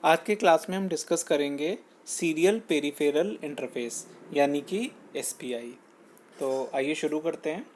आज के क्लास में हम डिस्कस करेंगे सीरियल पेरिफेरल इंटरफेस यानी कि एसपीआई। तो आइए शुरू करते हैं।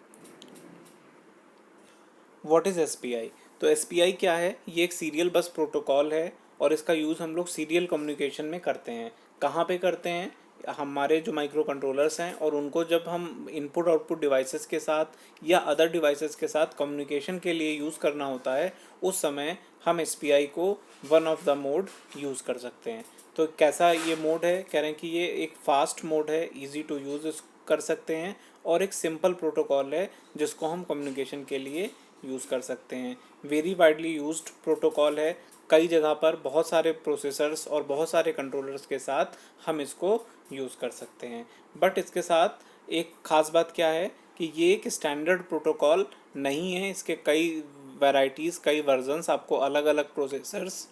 What is SPI? तो एसपीआई क्या है? ये एक सीरियल बस प्रोटोकॉल है और इसका यूज़ हम लोग सीरियल कम्युनिकेशन में करते हैं। कहाँ पे करते हैं? हमारे जो माइक्रो कंट्रोलर्स हैं और उनको जब हम इनपुट आउटपुट डिवाइसेस के साथ या अदर डिवाइसेस के साथ कम्युनिकेशन के लिए यूज़ करना होता है, उस समय हम एसपीआई को one of the mode use कर सकते हैं। तो कैसा ये मोड है? कह रहे हैं कि ये एक फास्ट मोड है, इजी टू यूज़ कर सकते हैं और एक सिंपल प्रोटोकॉल है जिसको हम कम्युनिकेशन के लिए यूज़ कर सकते हैं। वेरी वाइडली यूज्ड प्रोटोकॉल है। कई जगह पर बहुत सारे प्रोसेसर्स और बहुत सारे कंट्रोलर्स के साथ हम इसको यूज़ कर सकते हैं। बट इसके साथ एक ख़ास बात क्या है कि ये एक स्टैंडर्ड प्रोटोकॉल नहीं है। इसके कई वैरायटीज़, कई वर्जन्स आपको अलग अलग प्रोसेसर्स,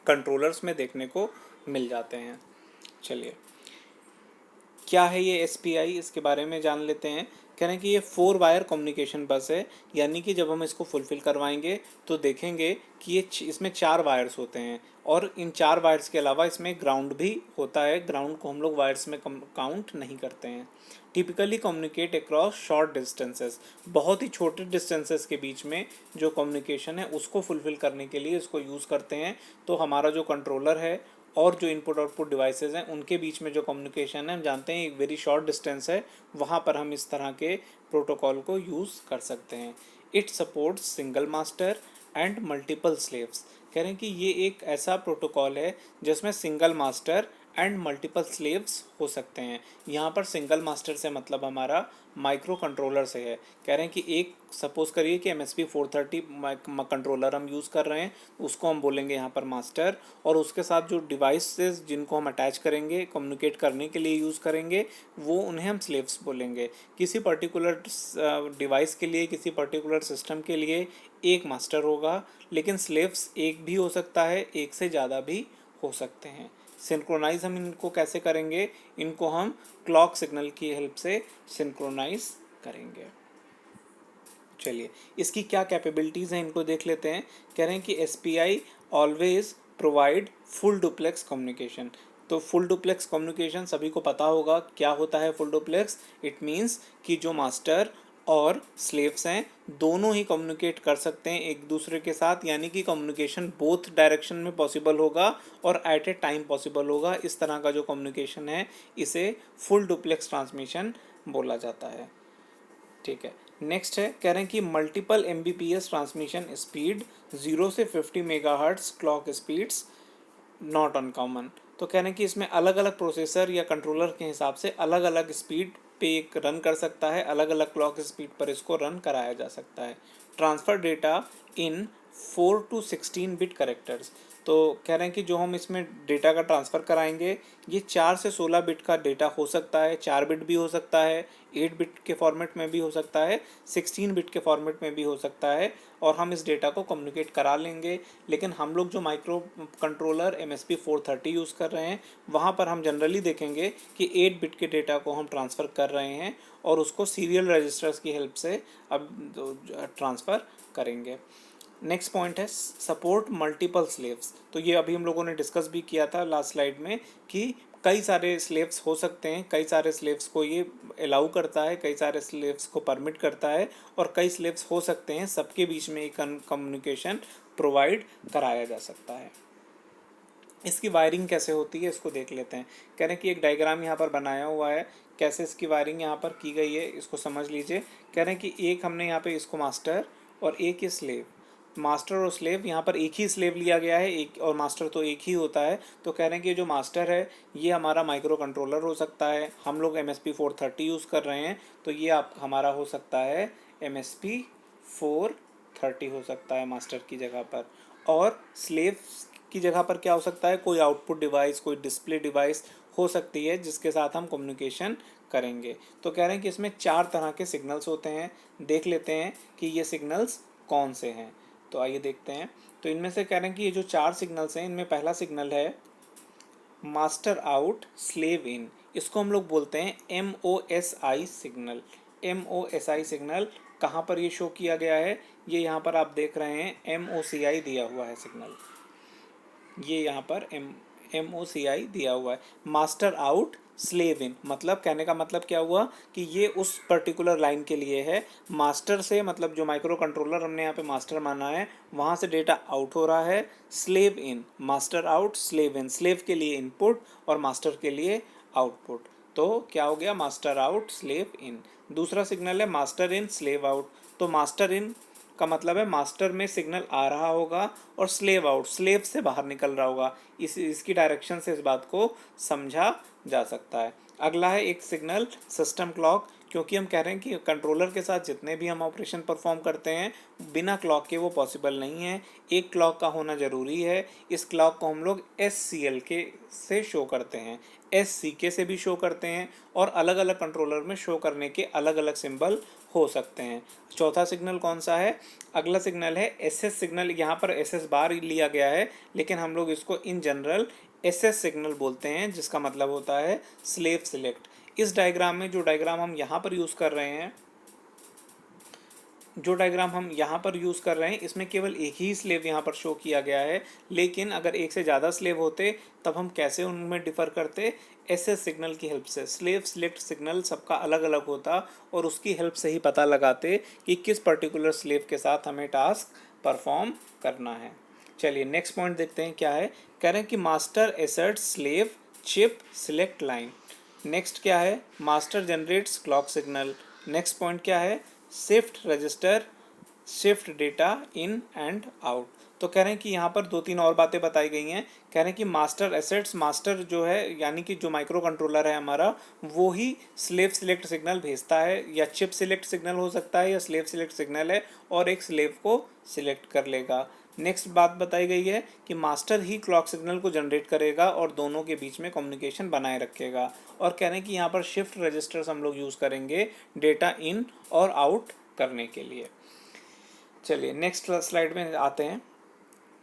कंट्रोलर्स में देखने को मिल जाते हैं। चलिए, क्या है ये एसपीआई, इसके बारे में जान लेते हैं। कह रहे हैं कि ये 4 वायर कम्युनिकेशन बस है, यानी कि जब हम इसको फुलफ़िल करवाएंगे तो देखेंगे कि ये इसमें 4 वायर्स होते हैं और इन 4 वायर्स के अलावा इसमें ग्राउंड भी होता है। ग्राउंड को हम लोग वायर्स में काउंट नहीं करते हैं। Typically communicate across short distances, बहुत ही छोटे डिस्टेंसेस के बीच में जो कम्युनिकेशन है उसको फुलफ़िल करने के लिए इसको यूज़ करते हैं। तो हमारा जो कंट्रोलर है और जो इनपुट आउटपुट डिवाइसेस हैं उनके बीच में जो कम्युनिकेशन है, हम जानते हैं एक वेरी शॉर्ट डिस्टेंस है, वहाँ पर हम इस तरह के प्रोटोकॉल को यूज़ कर सकते हैं। It supports single master and multiple slaves. कह रहे हैं कि ये एक ऐसा प्रोटोकॉल है जिसमें single master and multiple slaves हो सकते हैं। यहाँ पर सिंगल मास्टर से मतलब हमारा माइक्रो कंट्रोलर से है। कह रहे हैं कि एक सपोज करिए कि MSP 430 कंट्रोलर हम यूज़ कर रहे हैं, उसको हम बोलेंगे यहाँ पर मास्टर, और उसके साथ जो डिवाइसेस जिनको हम अटैच करेंगे, कम्युनिकेट करने के लिए यूज़ करेंगे, वो उन्हें हम स्लेव्स बोलेंगे। किसी पर्टिकुलर डिवाइस के लिए, किसी पर्टिकुलर सिस्टम के लिए एक मास्टर होगा, लेकिन स्लेव्स एक भी हो सकता है, एक से ज़्यादा भी हो सकते हैं। सिंक्रोनाइज हम इनको कैसे करेंगे? इनको हम क्लॉक सिग्नल की हेल्प से सिंक्रोनाइज करेंगे। चलिए, इसकी क्या कैपेबिलिटीज़ हैं इनको देख लेते हैं। कह रहे हैं कि SPI always provide full duplex communication. तो फुल डुप्लेक्स कम्युनिकेशन सभी को पता होगा क्या होता है फुल डुप्लेक्स। इट मीन्स कि जो मास्टर और स्लेव्स हैं दोनों ही कम्युनिकेट कर सकते हैं एक दूसरे के साथ, यानी कि कम्युनिकेशन बोथ डायरेक्शन में पॉसिबल होगा और एट ए टाइम पॉसिबल होगा। इस तरह का जो कम्युनिकेशन है इसे फुल डुप्लेक्स ट्रांसमिशन बोला जाता है। ठीक है, नेक्स्ट है, कह रहे हैं कि मल्टीपल MBPS ट्रांसमिशन स्पीड, 0 से 50 megahertz clock speeds not uncommon. तो कह रहे हैं कि इसमें अलग अलग प्रोसेसर या कंट्रोलर के हिसाब से अलग अलग स्पीड पे एक रन कर सकता है, अलग अलग क्लॉक स्पीड पर इसको रन कराया जा सकता है। Transfer data in 4 to 16 bit characters. तो कह रहे हैं कि जो हम इसमें डेटा का ट्रांसफ़र कराएंगे ये 4 से 16 बिट का डेटा हो सकता है। 4 बिट भी हो सकता है, 8 बिट के फॉर्मेट में भी हो सकता है, 16 बिट के फॉर्मेट में भी हो सकता है, और हम इस डेटा को कम्युनिकेट करा लेंगे। लेकिन हम लोग जो माइक्रो कंट्रोलर MSP 430 यूज़ कर रहे हैं वहाँ पर हम जनरली देखेंगे कि 8 बिट के डेटा को हम ट्रांसफ़र कर रहे हैं और उसको सीरियल रजिस्टर्स की हेल्प से अब ट्रांसफ़र करेंगे। नेक्स्ट पॉइंट है सपोर्ट मल्टीपल स्लेव्स। तो ये अभी हम लोगों ने डिस्कस भी किया था लास्ट स्लाइड में कि कई सारे स्लेव्स हो सकते हैं, कई सारे स्लेव्स को ये अलाउ करता है, कई सारे स्लेव्स को परमिट करता है, और कई स्लेव्स हो सकते हैं, सबके बीच में एक कम्युनिकेशन प्रोवाइड कराया जा सकता है। इसकी वायरिंग कैसे होती है इसको देख लेते हैं। कह रहे हैं कि एक डायग्राम यहाँ पर बनाया हुआ है, कैसे इसकी वायरिंग यहाँ पर की गई है इसको समझ लीजिए। कह रहे हैं कि एक हमने यहाँ पे इसको मास्टर और एक ही स्लेव, मास्टर और स्लेव, यहाँ पर एक ही स्लेव लिया गया है, एक और मास्टर तो एक ही होता है। तो कह रहे हैं कि जो मास्टर है ये हमारा माइक्रो कंट्रोलर हो सकता है, हम लोग MSP 430 यूज़ कर रहे हैं तो ये आप हमारा हो सकता है MSP 430 हो सकता है मास्टर की जगह पर। और स्लेव की जगह पर क्या हो सकता है? कोई आउटपुट डिवाइस, कोई डिस्प्ले डिवाइस हो सकती है जिसके साथ हम कम्युनिकेशन करेंगे। तो कह रहे हैं कि इसमें 4 तरह के सिग्नल्स होते हैं। देख लेते हैं कि ये सिग्नल्स कौन से हैं। तो आइए देखते हैं। तो इनमें से कह रहे हैं कि ये जो 4 सिग्नल्स हैं इनमें पहला सिग्नल है मास्टर आउट स्लेव इन। इसको हम लोग बोलते हैं MOSI सिग्नल। MOSI सिग्नल कहाँ पर ये शो किया गया है? ये यहाँ पर आप देख रहे हैं MOCI दिया हुआ है सिग्नल। ये यहाँ पर MOCI दिया हुआ है। मास्टर आउट स्लेव इन, मतलब कहने का मतलब क्या हुआ कि ये उस पर्टिकुलर लाइन के लिए है। मास्टर से मतलब जो माइक्रो कंट्रोलर हमने यहाँ पे मास्टर माना है वहाँ से डेटा आउट हो रहा है। स्लेव इन, मास्टर आउट स्लेव इन, स्लेव के लिए इनपुट और मास्टर के लिए आउटपुट। तो क्या हो गया, मास्टर आउट स्लेव इन। दूसरा सिग्नल है मास्टर इन स्लेव आउट। तो मास्टर इन का मतलब है मास्टर में सिग्नल आ रहा होगा और स्लेव आउट, स्लेव से बाहर निकल रहा होगा। इसकी डायरेक्शन से इस बात को समझा जा सकता है। अगला है एक सिग्नल सिस्टम क्लॉक, क्योंकि हम कह रहे हैं कि कंट्रोलर के साथ जितने भी हम ऑपरेशन परफॉर्म करते हैं बिना क्लॉक के वो पॉसिबल नहीं है, एक क्लॉक का होना ज़रूरी है। इस क्लॉक को हम लोग SCLK से शो करते हैं, SCK से भी शो करते हैं, और अलग अलग कंट्रोलर में शो करने के अलग अलग सिंबल हो सकते हैं। चौथा सिग्नल कौन सा है, अगला सिग्नल है SS सिग्नल। यहाँ पर SS बार लिया गया है लेकिन हम लोग इसको इन जनरल SS सिग्नल बोलते हैं, जिसका मतलब होता है स्लेव सिलेक्ट। इस डायग्राम में जो डायग्राम हम यहाँ पर यूज़ कर रहे हैं, इसमें केवल एक ही स्लेव यहाँ पर शो किया गया है, लेकिन अगर एक से ज़्यादा स्लेव होते तब हम कैसे उनमें डिफ़र करते, SS सिग्नल की हेल्प से। स्लेव सिलेक्ट सिग्नल सबका अलग अलग होता और उसकी हेल्प से ही पता लगाते कि किस पर्टिकुलर स्लेव के साथ हमें टास्क परफॉर्म करना है। चलिए नेक्स्ट पॉइंट देखते हैं क्या है। कह रहे हैं कि master एसर्ट slave chip select line. Next क्या है, master generates clock signal. Next point क्या है, shift register shift data in and out. तो कह रहे हैं कि यहाँ पर दो तीन और बातें बताई गई हैं। कह रहे हैं कि मास्टर एसेट्स, मास्टर जो है यानी कि जो माइक्रो कंट्रोलर है हमारा, वो ही स्लेव सिलेक्ट सिग्नल भेजता है, या चिप सिलेक्ट सिग्नल हो सकता है या स्लेव सिलेक्ट सिग्नल है, और एक स्लेव को सिलेक्ट कर लेगा। नेक्स्ट बात बताई गई है कि मास्टर ही क्लॉक सिग्नल को जनरेट करेगा और दोनों के बीच में कम्युनिकेशन बनाए रखेगा। और कह रहे हैं कि यहाँ पर शिफ्ट रजिस्टर्स हम लोग यूज़ करेंगे डेटा इन और आउट करने के लिए। चलिए नेक्स्ट स्लाइड में आते हैं।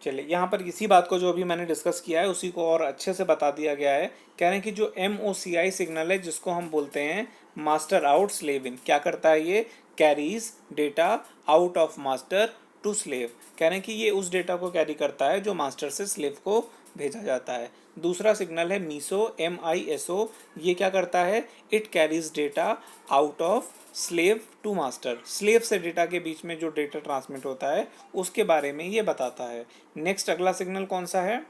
चलिए यहाँ पर इसी बात को जो अभी मैंने डिस्कस किया है उसी को और अच्छे से बता दिया गया है। कह रहे हैं कि जो MOCI सिग्नल है जिसको हम बोलते हैं मास्टर आउट स्लेव इन, क्या करता है, ये carries data out of master to slave. कह रहे हैं कि ये उस डेटा को कैरी करता है जो मास्टर से स्लेव को भेजा जाता है। दूसरा सिग्नल है MISO, MISO। ये क्या करता है, it carries data out of slave to master, slave से डेटा के बीच में जो डेटा ट्रांसमिट होता है उसके बारे में ये बताता है। नेक्स्ट अगला सिग्नल कौन सा है,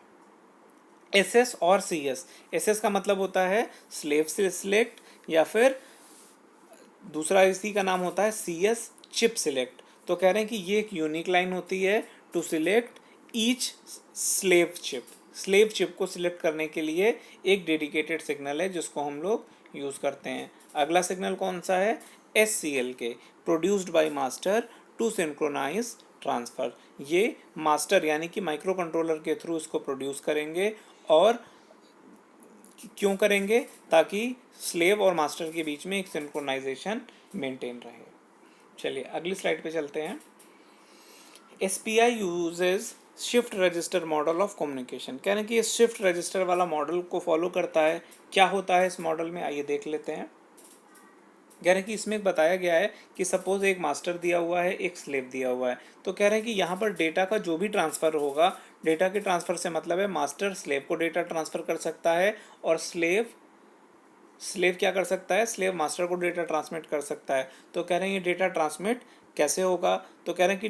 SS और CS। SS का मतलब होता है स्लेव से सिलेक्ट, या फिर दूसरा इसी का नाम होता है CS चिप सिलेक्ट। तो कह रहे हैं कि ये एक यूनिक लाइन होती है to select each slave chip. Slave chip को सिलेक्ट करने के लिए एक डेडिकेटेड सिग्नल है जिसको हम लोग यूज़ करते हैं। अगला सिग्नल कौन सा है, SCLK, produced by master to synchronise transfer. ये मास्टर यानी कि माइक्रो कंट्रोलर के थ्रू इसको प्रोड्यूस करेंगे, और क्यों करेंगे, ताकि स्लेव और मास्टर के बीच में एक सिंक्रोनाइजेशन मेंटेन रहे। चलिए अगली स्लाइड पे चलते हैं। SPI uses shift register model of communication. कह रहे हैं कि ये शिफ्ट रजिस्टर वाला मॉडल को फॉलो करता है। क्या होता है इस मॉडल में, आइए देख लेते हैं। कह रहे हैं कि इसमें बताया गया है कि सपोज एक मास्टर दिया हुआ है, एक स्लेव दिया हुआ है। तो कह रहे हैं कि यहाँ पर डेटा का जो भी ट्रांसफ़र होगा, डेटा के ट्रांसफ़र से मतलब है मास्टर स्लेव को डेटा ट्रांसफ़र कर सकता है, और स्लेव क्या कर सकता है, स्लेव मास्टर को डेटा ट्रांसमिट कर सकता है। तो कह रहे हैं ये डेटा ट्रांसमिट कैसे होगा, तो कह रहे हैं कि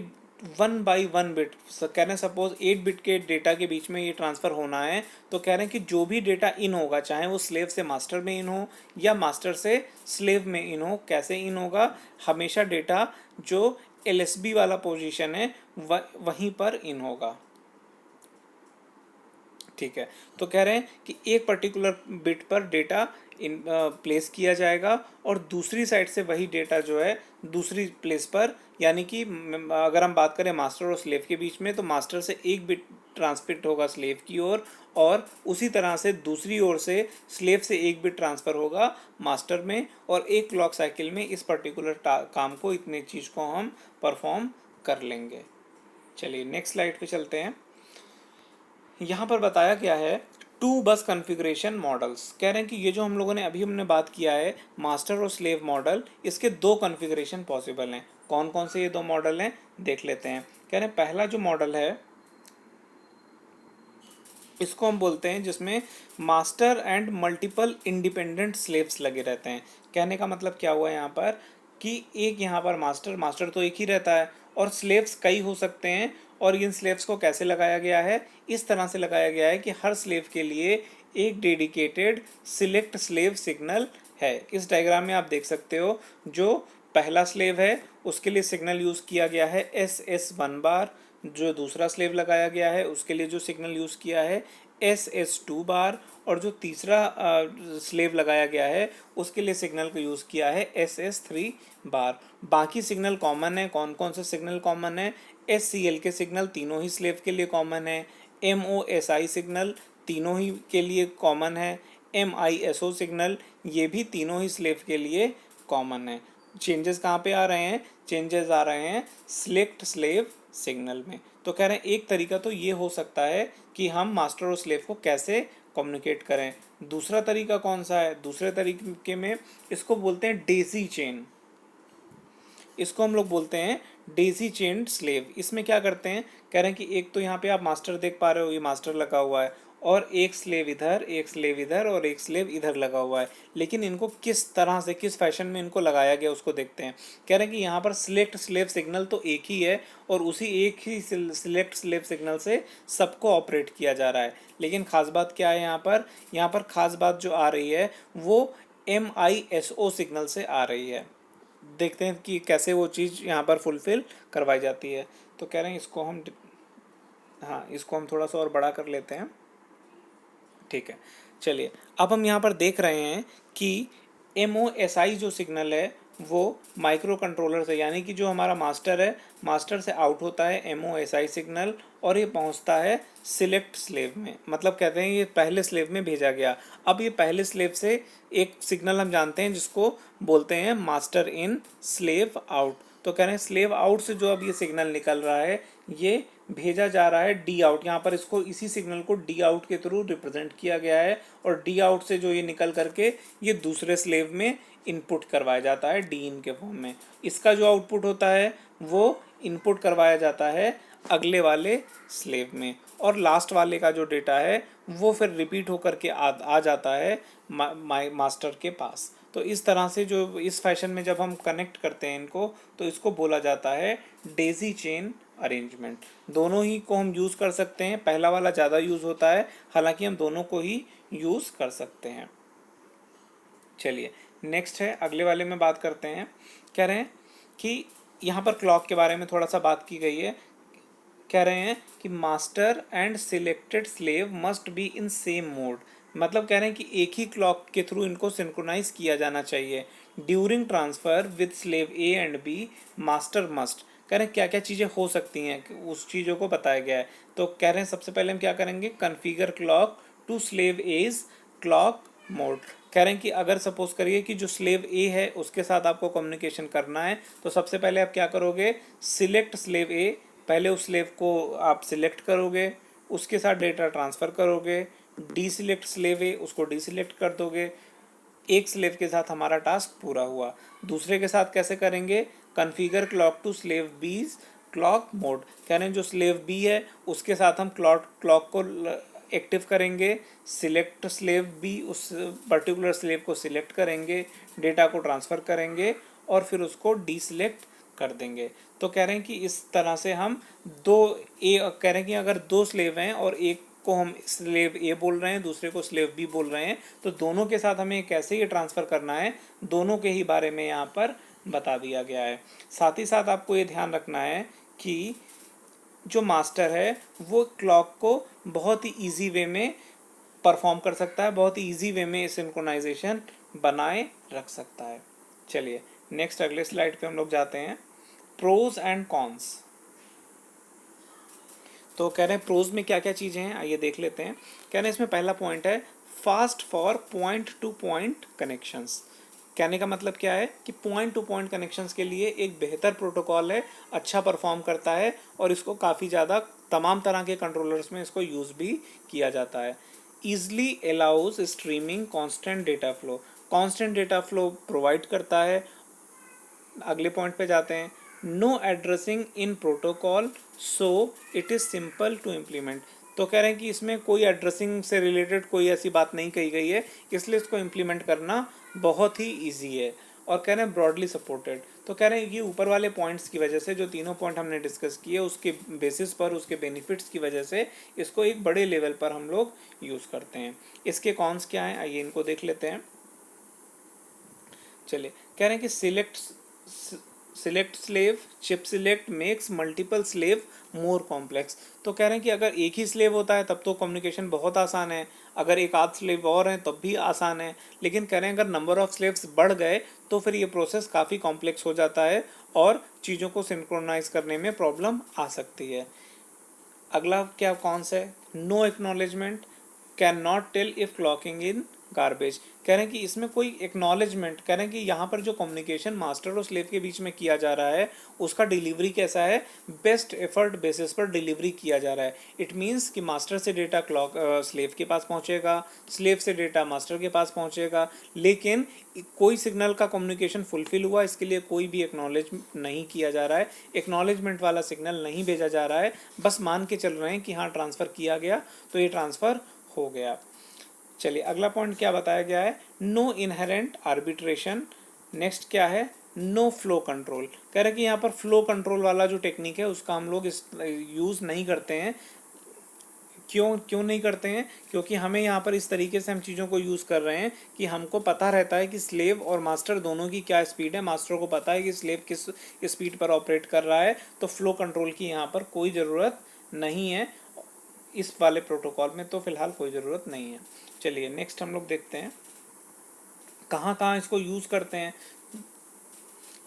1/1 बिट, कह रहे हैं सपोज 8 बिट के डेटा के बीच में ये ट्रांसफ़र होना है। तो कह रहे हैं कि जो भी डेटा इन होगा, चाहे वो स्लेव से मास्टर में इन हो या मास्टर से स्लेव में इन हो, कैसे इन होगा, हमेशा डेटा जो LSB वाला पोजीशन है वहीं पर इन होगा। ठीक है, तो कह रहे हैं कि एक पर्टिकुलर बिट पर डेटा इन प्लेस किया जाएगा, और दूसरी साइड से वही डेटा जो है दूसरी प्लेस पर, यानी कि अगर हम बात करें मास्टर और स्लेव के बीच में, तो मास्टर से एक बिट ट्रांसमिट होगा स्लेव की ओर, और उसी तरह से दूसरी ओर से स्लेव से एक बिट ट्रांसफ़र होगा मास्टर में, और एक क्लॉक साइकिल में इस पर्टिकुलर काम को, इतने चीज़ को हम परफॉर्म कर लेंगे। चलिए नेक्स्ट स्लाइड पे चलते हैं। यहाँ पर बताया गया है टू बस कॉन्फ़िगरेशन मॉडल्स। कह रहे हैं कि ये जो हम लोगों ने हमने बात किया है मास्टर और स्लेव मॉडल, इसके दो कॉन्फ़िगरेशन पॉसिबल हैं। कौन कौन से ये दो मॉडल हैं देख लेते हैं। कह रहे हैं पहला जो मॉडल है इसको हम बोलते हैं जिसमें master and multiple independent slaves लगे रहते हैं। कहने का मतलब क्या हुआ यहाँ पर कि एक यहाँ पर मास्टर मास्टर तो एक ही रहता है और स्लेव्स कई हो सकते हैं। और इन स्लेव्स को कैसे लगाया गया है, इस तरह से लगाया गया है कि हर स्लेव के लिए एक डेडिकेटेड सिलेक्ट स्लेव सिग्नल है। इस डायग्राम में आप देख सकते हो, जो पहला स्लेव है उसके लिए सिग्नल यूज़ किया गया है SS1 बार, जो दूसरा स्लेव लगाया गया है उसके लिए जो सिग्नल यूज़ किया है SS2 बार, और जो तीसरा स्लेव लगाया गया है उसके लिए सिग्नल को यूज़ किया है SS3 बार। बाकी सिग्नल कॉमन है। कौन कौन से सिग्नल कॉमन है? SCL के सिग्नल तीनों ही स्लेव के लिए कॉमन है। MOSI सिग्नल तीनों ही के लिए कॉमन है। MISO सिग्नल ये भी तीनों ही स्लेव के लिए कॉमन है। चेंजेस कहाँ पे आ रहे हैं? चेंजेस आ रहे हैं सिलेक्ट स्लेव सिग्नल में। तो कह रहे हैं एक तरीका तो ये हो सकता है कि हम मास्टर और स्लेव को कैसे कम्युनिकेट करें। दूसरा तरीका कौन सा है? दूसरे तरीके में इसको बोलते हैं डेजी चेन। इसको हम लोग बोलते हैं डेजी चेन स्लेव। इसमें क्या करते हैं, कह रहे हैं कि एक तो यहाँ पे आप मास्टर देख पा रहे हो, ये मास्टर लगा हुआ है और एक स्लेव इधर, एक स्लेव इधर और एक स्लेव इधर लगा हुआ है। लेकिन इनको किस तरह से, किस फैशन में इनको लगाया गया उसको देखते हैं। कह रहे हैं कि यहाँ पर सिलेक्ट स्लेव सिग्नल तो एक ही है और उसी एक ही सिलेक्ट स्लेव सिग्नल से सबको ऑपरेट किया जा रहा है। लेकिन खास बात क्या है यहाँ पर खास बात जो आ रही है वो MISO सिग्नल से आ रही है। देखते हैं कि कैसे वो चीज़ यहाँ पर फुलफ़िल करवाई जाती है। तो कह रहे हैं इसको हम, हाँ इसको हम थोड़ा सा और बड़ा कर लेते हैं। ठीक है, चलिए अब हम यहाँ पर देख रहे हैं कि MOSI जो सिग्नल है वो माइक्रो कंट्रोलर से, यानी कि जो हमारा मास्टर है, मास्टर से आउट होता है MOSI सिग्नल और ये पहुँचता है सिलेक्ट स्लेव में। मतलब कहते हैं ये पहले स्लेव में भेजा गया। अब ये पहले स्लेव से एक सिग्नल हम जानते हैं जिसको बोलते हैं मास्टर इन स्लेव आउट। तो कह रहे हैं स्लेव आउट से जो अब ये सिग्नल निकल रहा है ये भेजा जा रहा है डी आउट। यहाँ पर इसको, इसी सिग्नल को डी आउट के थ्रू रिप्रेजेंट किया गया है और डी आउट से जो ये निकल करके ये दूसरे स्लेव में इनपुट करवाया जाता है डी इन के फॉर्म में। इसका जो आउटपुट होता है वो इनपुट करवाया जाता है अगले वाले स्लेव में और लास्ट वाले का जो डेटा है वो फिर रिपीट होकर के आ जाता है मास्टर के पास। तो इस तरह से जो इस फैशन में जब हम कनेक्ट करते हैं इनको तो इसको बोला जाता है डेजी चेन अरेंजमेंट। दोनों ही को हम यूज़ कर सकते हैं। पहला वाला ज़्यादा यूज़ होता है, हालांकि हम दोनों को ही यूज़ कर सकते हैं। चलिए नेक्स्ट है, अगले वाले में बात करते हैं। कह रहे हैं कि यहाँ पर क्लॉक के बारे में थोड़ा सा बात की गई है। कह रहे हैं कि master and selected slave must be in same mode. मतलब कह रहे हैं कि एक ही क्लॉक के थ्रू इनको सिंक्रोनाइज किया जाना चाहिए। During transfer with slave A and B master must. कह रहे हैं क्या क्या चीज़ें हो सकती हैं उस चीज़ों को बताया गया है। तो कह रहे हैं सबसे पहले हम क्या करेंगे, configure clock to slave as clock mode. कह रहे हैं कि अगर सपोज करिए कि जो स्लेव ए है उसके साथ आपको कम्युनिकेशन करना है तो सबसे पहले आप क्या करोगे, सिलेक्ट स्लेव ए, पहले उस स्लेव को आप सिलेक्ट करोगे, उसके साथ डेटा ट्रांसफ़र करोगे। डी सिलेक्ट स्लेव ए, उसको डी सिलेक्ट कर दोगे। एक स्लेव के साथ हमारा टास्क पूरा हुआ। दूसरे के साथ कैसे करेंगे, कन्फिगर क्लॉक टू स्लेव बीज क्लॉक मोड। कह रहे हैं जो स्लेव बी है उसके साथ हम क्लॉक को एक्टिव करेंगे। सिलेक्ट स्लेव बी, उस पर्टिकुलर स्लेव को सिलेक्ट करेंगे, डेटा को ट्रांसफ़र करेंगे और फिर उसको डी सिलेक्ट कर देंगे। तो कह रहे हैं कि इस तरह से हम कह रहे हैं कि अगर दो स्लेव हैं और एक को हम स्लेव ए बोल रहे हैं, दूसरे को स्लेव बी बोल रहे हैं, तो दोनों के साथ हमें कैसे ये ट्रांसफ़र करना है, दोनों के ही बारे में यहाँ पर बता दिया गया है। साथ ही साथ आपको ये ध्यान रखना है कि जो मास्टर है वो क्लॉक को बहुत ही ईजी वे में परफॉर्म कर सकता है, बहुत ही ईजी वे में सिंक्रोनाइजेशन बनाए रख सकता है। चलिए नेक्स्ट अगले स्लाइड पे हम लोग जाते हैं, प्रोज एंड कॉन्स। तो कह रहे हैं प्रोज में क्या क्या चीज़ें हैं, आइए देख लेते हैं। कह रहे हैं इसमें पहला पॉइंट है fast for point two point connections. कहने का मतलब क्या है कि पॉइंट टू पॉइंट कनेक्शंस के लिए एक बेहतर प्रोटोकॉल है, अच्छा परफॉर्म करता है और इसको काफ़ी ज़्यादा तमाम तरह के कंट्रोलर्स में इसको यूज़ भी किया जाता है। Easily allows streaming constant data flow, constant data flow provide करता है। अगले पॉइंट पे जाते हैं, no addressing in protocol so it is simple to implement. तो कह रहे हैं कि इसमें कोई एड्रेसिंग से रिलेटेड कोई ऐसी बात नहीं कही गई है, इसलिए इसको इम्प्लीमेंट करना बहुत ही ईजी है। और कह रहे हैं ब्रॉडली सपोर्टेड, तो कह रहे हैं कि ऊपर वाले पॉइंट्स की वजह से, जो तीनों पॉइंट हमने डिस्कस किए उसके बेसिस पर, उसके बेनिफिट्स की वजह से इसको एक बड़े लेवल पर हम लोग यूज़ करते हैं। इसके कॉन्स क्या हैं, आइए इनको देख लेते हैं। चलिए, कह रहे हैं कि select slave, chip select makes multiple slave more complex. तो कह रहे हैं कि अगर एक ही स्लेव होता है तब तो कम्युनिकेशन बहुत आसान है, अगर एक आध स्लेव और हैं तब भी आसान है, लेकिन कह रहे हैं अगर नंबर ऑफ स्लेव्स बढ़ गए तो फिर ये प्रोसेस काफ़ी कॉम्प्लेक्स हो जाता है और चीज़ों को सिंक्रोनाइज करने में प्रॉब्लम आ सकती है। अगला क्या कौन सा है, no acknowledgement, can not tell if clocking in garbage. कह रहे हैं कि इसमें कोई एक्नॉलेजमेंट, कह रहे हैं कि यहाँ पर जो कम्युनिकेशन मास्टर और स्लेव के बीच में किया जा रहा है उसका डिलीवरी कैसा है, बेस्ट एफर्ट बेसिस पर डिलीवरी किया जा रहा है। इट मीन्स कि मास्टर से डेटा स्लेव के पास पहुँचेगा, स्लेव से डेटा मास्टर के पास पहुँचेगा, लेकिन कोई सिग्नल का कम्युनिकेशन फुलफिल हुआ इसके लिए कोई भी एक्नॉलेज नहीं किया जा रहा है, एक्नॉलेजमेंट वाला सिग्नल नहीं भेजा जा रहा है, बस मान के चल रहे हैं कि हाँ ट्रांसफ़र किया गया तो ये ट्रांसफ़र हो गया। चलिए, अगला पॉइंट क्या बताया गया है, नो इनहेरेंट आर्बिट्रेशन। नेक्स्ट क्या है, नो फ्लो कंट्रोल। कह रहे हैं कि यहाँ पर फ्लो कंट्रोल वाला जो टेक्निक है उसका हम लोग इस यूज़ नहीं करते हैं। क्यों नहीं करते हैं, क्योंकि हमें यहाँ पर इस तरीके से हम चीज़ों को यूज़ कर रहे हैं कि हमको पता रहता है कि स्लेव और मास्टर दोनों की क्या स्पीड है, मास्टर को पता है कि स्लेव किस स्पीड पर ऑपरेट कर रहा है, तो फ्लो कंट्रोल की यहाँ पर कोई ज़रूरत नहीं है, इस वाले प्रोटोकॉल में तो फ़िलहाल कोई ज़रूरत नहीं है। चलिए नेक्स्ट हम लोग देखते हैं कहाँ कहाँ इसको यूज़ करते हैं।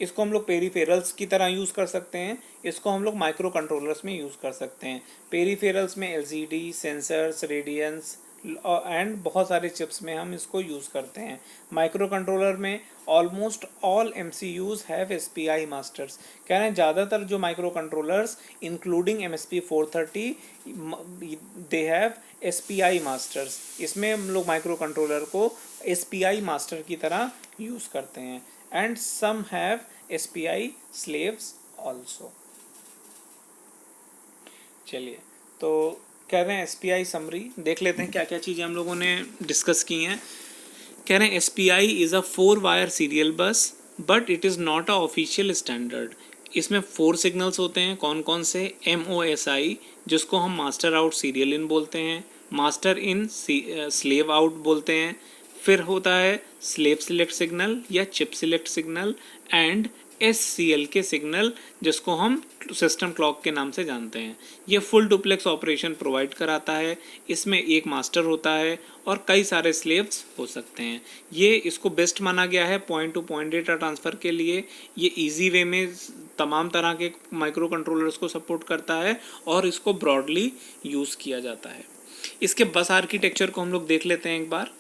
इसको हम लोग पेरीफेरल्स की तरह यूज़ कर सकते हैं, इसको हम लोग माइक्रो कंट्रोलर्स में यूज़ कर सकते हैं। पेरीफेरल्स में एलसीडी, सेंसर्स, रेडियंस एंड बहुत सारे चिप्स में हम इसको यूज़ करते हैं। माइक्रो कंट्रोलर में almost all MCUs have SPI masters. कह रहे हैं ज़्यादातर जो microcontrollers including MSP 430 they have SPI masters. इसमें हम लोग माइक्रो कंट्रोलर को SPI मास्टर की तरह यूज़ करते हैं। And some have SPI slaves also. चलिए, तो कह रहे हैं SPI समरी देख लेते हैं क्या क्या चीज़ें हम लोगों ने डिस्कस की हैं। कह रहे हैं SPI इज़ अ 4-वायर serial bus but it is not a official standard. इसमें 4 सिग्नल्स होते हैं, कौन कौन से, MOSI जिसको हम मास्टर आउट सीरियल इन बोलते हैं, मास्टर इन स्लेव आउट बोलते हैं, फिर होता है स्लेव सिलेक्ट सिग्नल या chip select signal and SCL के सिग्नल जिसको हम सिस्टम क्लॉक के नाम से जानते हैं। ये फुल डुप्लेक्स ऑपरेशन प्रोवाइड कराता है। इसमें एक मास्टर होता है और कई सारे स्लेव्स हो सकते हैं। ये इसको बेस्ट माना गया है point two point data transfer के लिए। ये इजी वे में तमाम तरह के माइक्रो कंट्रोलर्स को सपोर्ट करता है और इसको ब्रॉडली यूज़ किया जाता है। इसके बस आर्किटेक्चर को हम लोग देख लेते हैं एक बार।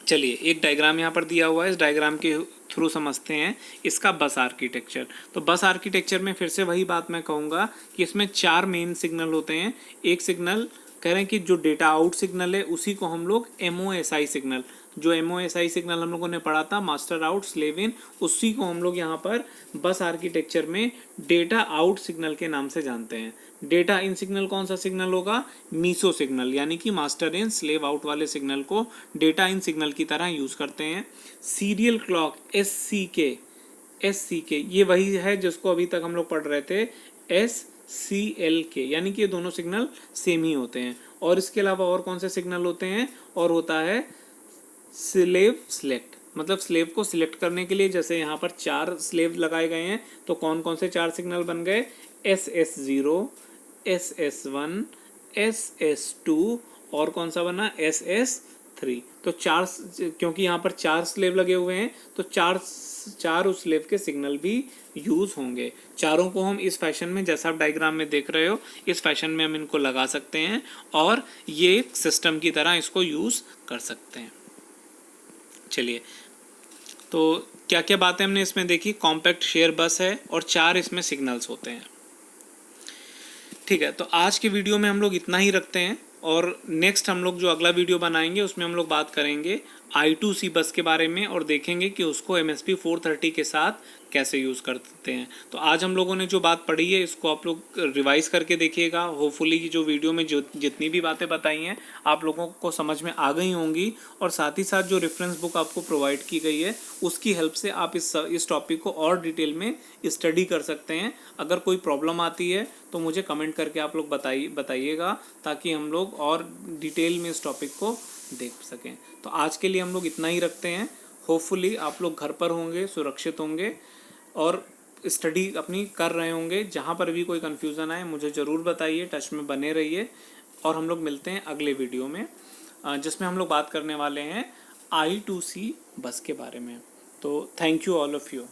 चलिए, एक डायग्राम यहाँ पर दिया हुआ है, इस डायग्राम के थ्रू समझते हैं इसका बस आर्किटेक्चर। तो बस आर्किटेक्चर में फिर से वही बात मैं कहूँगा कि इसमें 4 मेन सिग्नल होते हैं। एक सिग्नल कह रहे हैं कि जो डेटा आउट सिग्नल है उसी को हम लोग MOSI सिग्नल, जो MOSI सिग्नल हम लोगों ने पढ़ा था मास्टर आउट स्लेव इन, उसी को हम लोग यहाँ पर बस आर्किटेक्चर में डेटा आउट सिग्नल के नाम से जानते हैं। डेटा इन सिग्नल कौन सा सिग्नल होगा, मीसो सिग्नल, यानी कि मास्टर इन स्लेव आउट वाले सिग्नल को डेटा इन सिग्नल की तरह यूज़ करते हैं। सीरियल क्लॉक SCK ये वही है जिसको अभी तक हम लोग पढ़ रहे थे SCLK, यानी कि ये दोनों सिग्नल सेम ही होते हैं। और इसके अलावा और कौन से सिग्नल होते हैं, और होता है स्लेव सिलेक्ट, मतलब स्लेव को सिलेक्ट करने के लिए जैसे यहाँ पर 4 स्लेव लगाए गए हैं तो कौन कौन से 4 सिग्नल बन गए, SS0, SS1, SS2 और कौन सा बना SS3। तो 4, क्योंकि यहाँ पर 4 स्लेव लगे हुए हैं तो चार उस स्लेव के सिग्नल भी यूज़ होंगे। चारों को हम इस फैशन में, जैसा आप डायग्राम में देख रहे हो, इस फैशन में हम इनको लगा सकते हैं और ये सिस्टम की तरह इसको यूज़ कर सकते हैं। चलिए, तो क्या क्या बातें हमने इसमें देखी, कॉम्पैक्ट शेयर बस है और 4 इसमें सिग्नल्स होते हैं। ठीक है, तो आज के वीडियो में हम लोग इतना ही रखते हैं। और नेक्स्ट हम लोग जो अगला वीडियो बनाएंगे उसमें हम लोग बात करेंगे I2C बस के बारे में और देखेंगे कि उसको MSP 430 के साथ कैसे यूज़ करते हैं। तो आज हम लोगों ने जो बात पढ़ी है इसको आप लोग रिवाइज़ करके देखिएगा। होपफुली कि जो वीडियो में जो जितनी भी बातें बताई हैं आप लोगों को समझ में आ गई होंगी, और साथ ही साथ जो रेफरेंस बुक आपको प्रोवाइड की गई है उसकी हेल्प से आप इस टॉपिक को और डिटेल में स्टडी कर सकते हैं। अगर कोई प्रॉब्लम आती है तो मुझे कमेंट करके आप लोग बताइएगा, ताकि हम लोग और डिटेल में इस टॉपिक को देख सकें। तो आज के लिए हम लोग इतना ही रखते हैं। होपफुली आप लोग घर पर होंगे, सुरक्षित होंगे और स्टडी अपनी कर रहे होंगे। जहाँ पर भी कोई कन्फ्यूज़न आए मुझे ज़रूर बताइए, टच में बने रहिए। और हम लोग मिलते हैं अगले वीडियो में, जिसमें हम लोग बात करने वाले हैं I2C बस के बारे में। तो thank you all of you.